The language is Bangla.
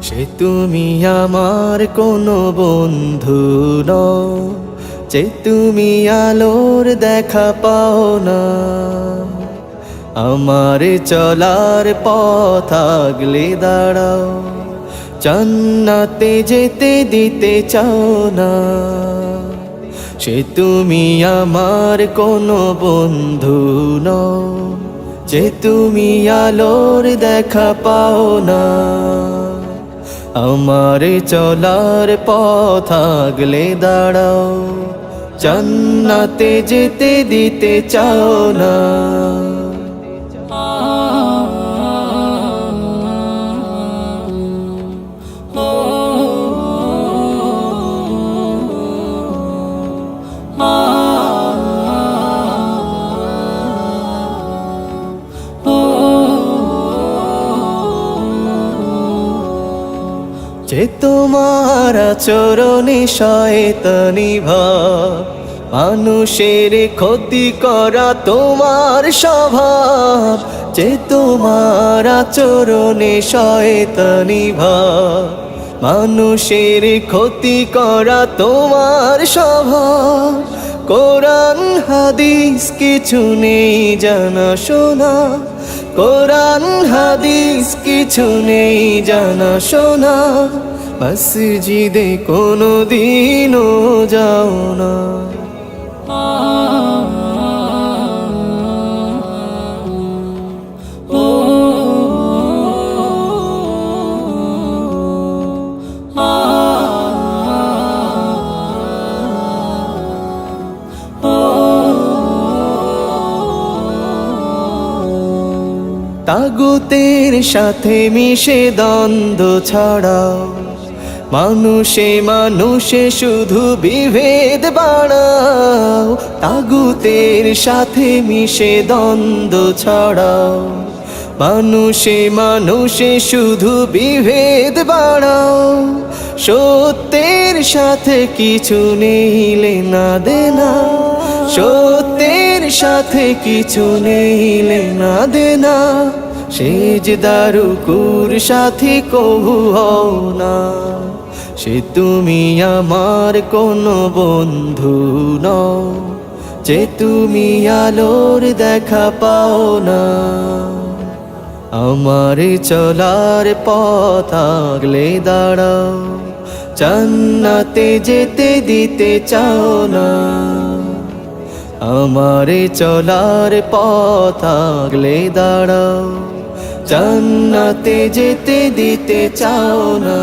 সে তুমি আমার কোনো বন্ধু নও, যে তুমি আলোর দেখা পাও না। আমার চলার পথ আগলে দাঁড়াও, জান্নাতে যেতে দিতে চাও না। সে তুমি আমার কোনো বন্ধু নও, যে তুমি আলোর দেখা পাও না। আমার চলার পথ আগলে দাঁড়াও, জান্নাতে যেতে দিতে চাও না। যে তোমার আচরণে শয়তানি ভাব, মানুষের ক্ষতি করা তোমার স্বভাব। যে তোমার আচরণে শয়তানি ভাব, মানুষের ক্ষতি করা তোমার স্বভাব। কোরআন হাদিস কিছু নেই জানা শোনা, কোরআন হাদিস কিছু নেই জানা শোনা। মসজিদে কোনো দিনও যাও না। তাগুতের সাথে মিশে দ্বন্দ্ব ছড়াও, মানুষে মানুষে শুধু বিভেদ বাড়াও। তাগুতের সাথে মিশে দ্বন্দ্ব ছড়াও, মানুষে মানুষে শুধু বিভেদ বাড়াও। সত্যের সাথে কিছু নেই লেনা দেনা, সত্যের সাথে কিছু নেই লেনা দেনা। সেজদারুকুর সাথী কবু হও না। সে তুমি আমার কোনো বন্ধু নও, যে তুমি আলোর দেখা পাও না। আমার চলার পথ আগলে দাঁড়াও, জান্নাতে যেতে দিতে চাও না। আমার চলার পথ আগলে দাঁড়াও, জান্নাতে যেতে দিতে চাও না।